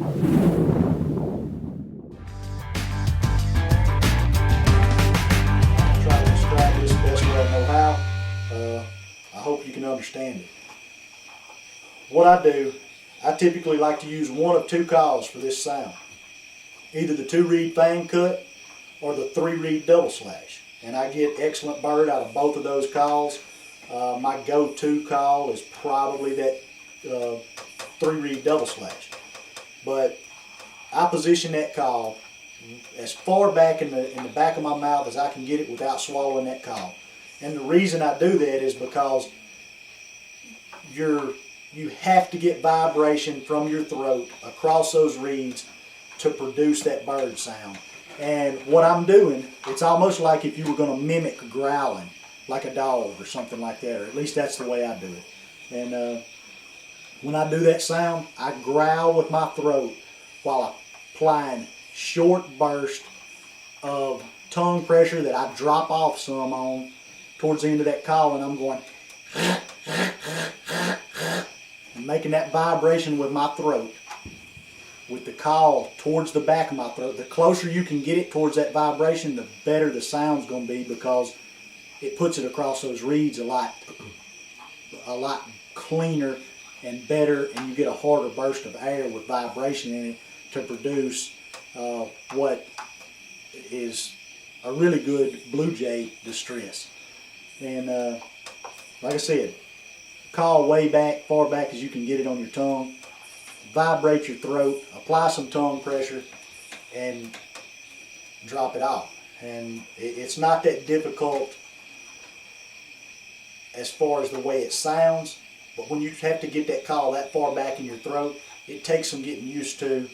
Try to describe this the best way I know how. I hope you can understand it. What I do, I typically like to use one of two calls for this sound. Either the 2-reed fang cut or the 3-reed double slash. And I get excellent bird out of both of those calls. My go-to call is probably that 3-reed double slash. But I position that call as far back in the back of my mouth as I can get it without swallowing that call. And the reason I do that is because you have to get vibration from your throat across those reeds to produce that bird sound. And what I'm doing, it's almost like if you were going to mimic growling, like a dog or something like that, or at least that's the way I do it. And when I do that sound, I growl with my throat while applying short bursts of tongue pressure that I drop off some on towards the end of that call, and I'm going and making that vibration with my throat, with the call towards the back of my throat. The closer you can get it towards that vibration, the better the sound's going to be, because it puts it across those reeds a lot cleaner and better, and you get a harder burst of air with vibration in it to produce what is a really good blue jay distress. And like I said, call way back, far back as you can get it on your tongue. Vibrate your throat, apply some tongue pressure, and drop it off. And it's not that difficult as far as the way it sounds, but when you have to get that call that far back in your throat, it takes some getting used to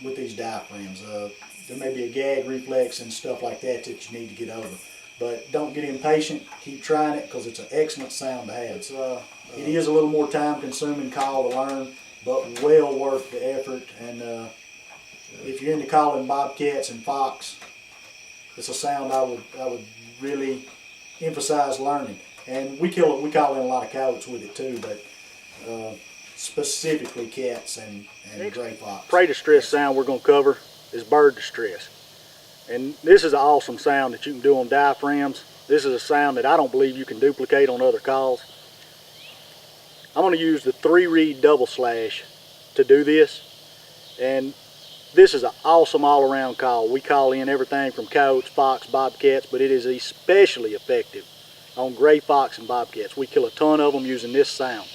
with these diaphragms. There may be a gag reflex and stuff like that that you need to get over. But don't get impatient, keep trying it, because it's an excellent sound to have. It is a little more time consuming call to learn, but well worth the effort. And if you're into calling bobcats and fox, it's a sound I would really emphasize learning. And we call in a lot of coyotes with it too, but specifically cats and gray fox. Prey distress sound we're going to cover is bird distress. And this is an awesome sound that you can do on diaphragms. This is a sound that I don't believe you can duplicate on other calls. I'm going to use the 3-reed double slash to do this. And this is an awesome all-around call. We call in everything from coyotes, fox, bobcats, but it is especially effective on gray fox and bobcats. We kill a ton of them using this sound.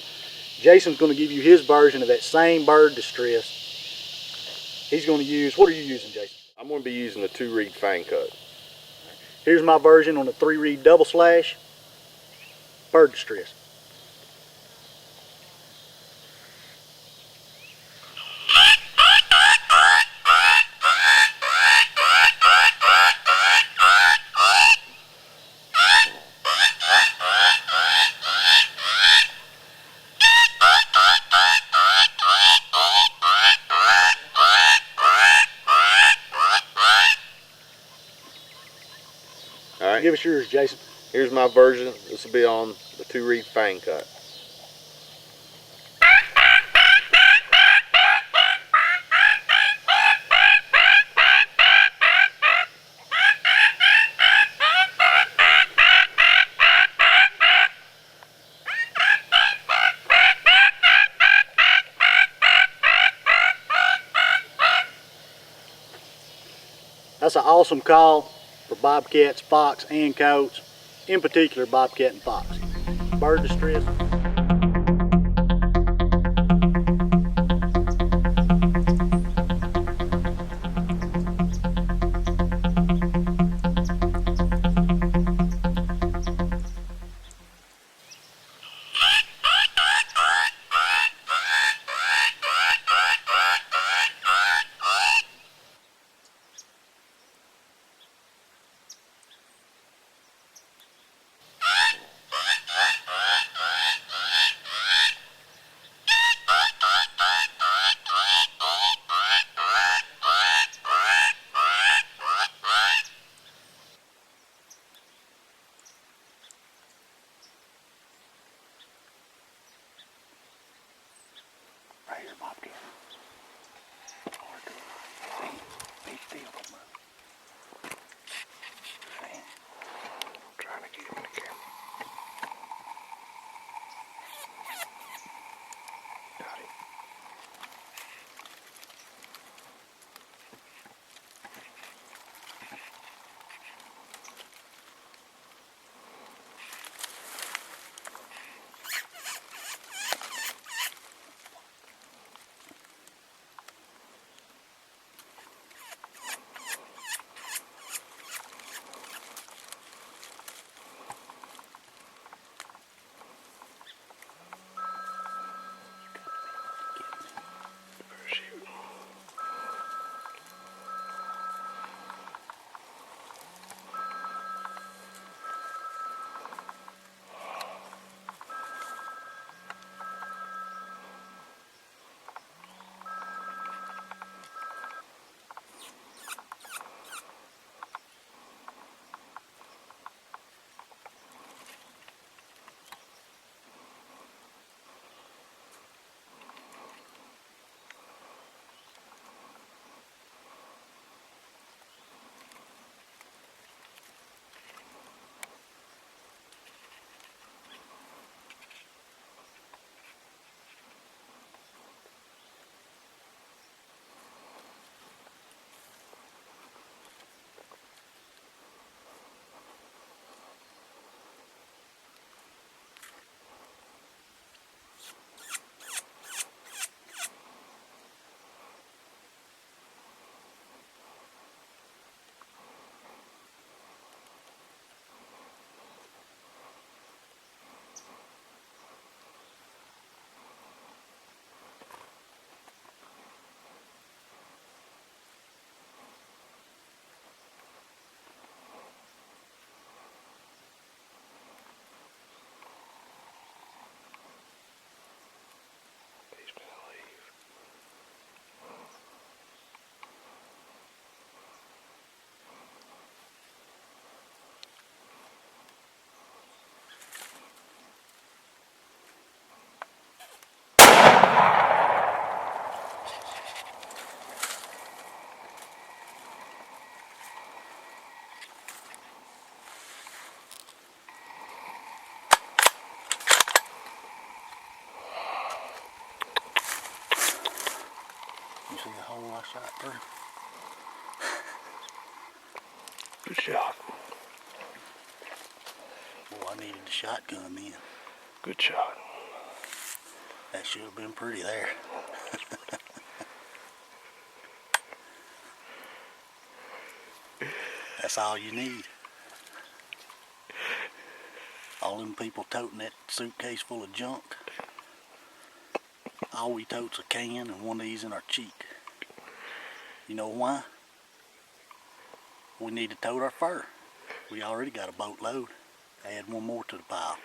Jason's going to give you his version of that same bird distress. He's going to use, what are you using, Jason? I'm going to be using the 2-reed fang cut. Here's my version on the 3-reed double slash, bird distress. All right. Give us yours, Jason. Here's my version. This will be on the 2-reed fang cut. That's an awesome call for bobcats, fox, and coyotes, in particular bobcat and fox. Bird distress. You see the hole I shot through? Good shot. Boy, I needed the shotgun then. Good shot. That should have been pretty there. That's all you need. All them people toting that suitcase full of junk. All we tote's a can and one of these in our cheek. You know why? We need to tote our fur. We already got a boatload. Add one more to the pile.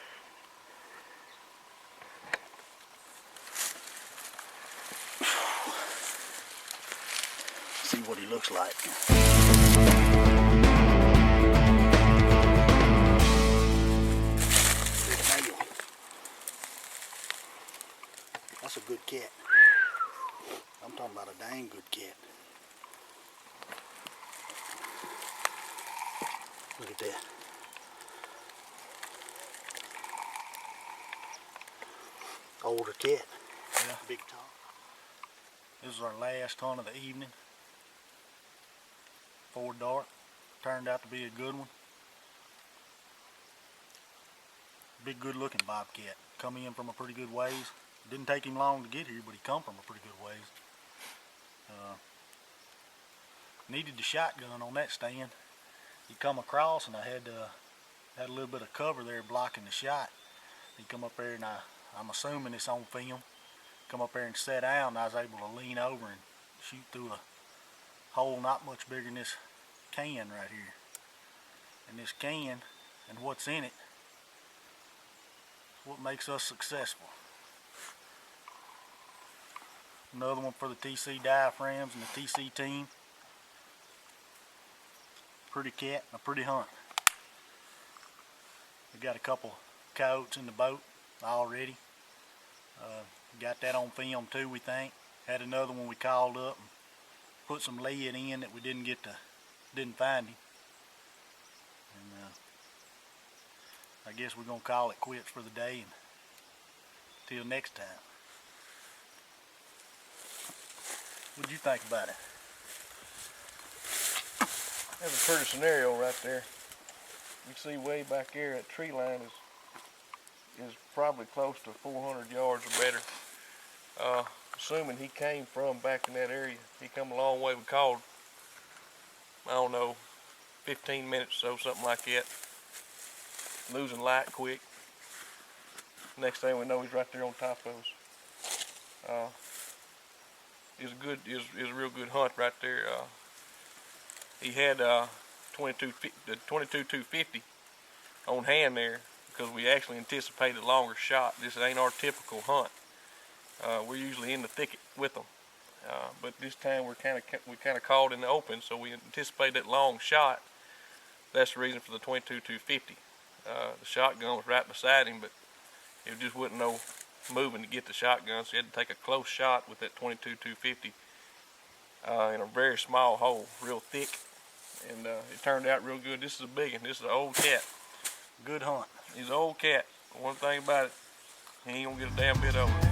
See what he looks like. That's a good cat. I'm talking about a dang good cat. Look at that. Older cat. Yeah. Big top. This is our last hunt of the evening. Before dark. Turned out to be a good one. Big good looking bobcat. Come in from a pretty good ways. Didn't take him long to get here, but he come from a pretty good ways. Needed the shotgun on that stand. He come across and I had a little bit of cover there blocking the shot. He come up there and I'm assuming it's on film. Come up there and sat down and I was able to lean over and shoot through a hole not much bigger than this can right here. And this can and what's in it is what makes us successful. Another one for the TC diaphragms and the TC team. Pretty cat and a pretty hunt. We got a couple coyotes in the boat already. Got that on film too, we think. Had another one we called up and put some lead in that we didn't find him. And I guess we're gonna call it quits for the day and till next time. What'd you think about it? That's a pretty scenario right there. You see way back there, that tree line is probably close to 400 yards or better. Assuming he came from back in that area, he come a long way. We called, I don't know, 15 minutes or so, something like that. Losing light quick. Next thing we know, he's right there on top of us. It was a real good hunt right there. He had 22-250 on hand there because we actually anticipated a longer shot. This ain't our typical hunt. We're usually in the thicket with them, but this time we kind of called in the open, so we anticipated that long shot. That's the reason for the 22-250. The shotgun was right beside him, but it just wasn't no moving to get the shotgun, so he had to take a close shot with that 22-250 in a very small hole, real thick, and it turned out real good. This is a big one. This is an old cat. Good hunt. He's an old cat. One thing about it, he ain't gonna get a damn bit over it.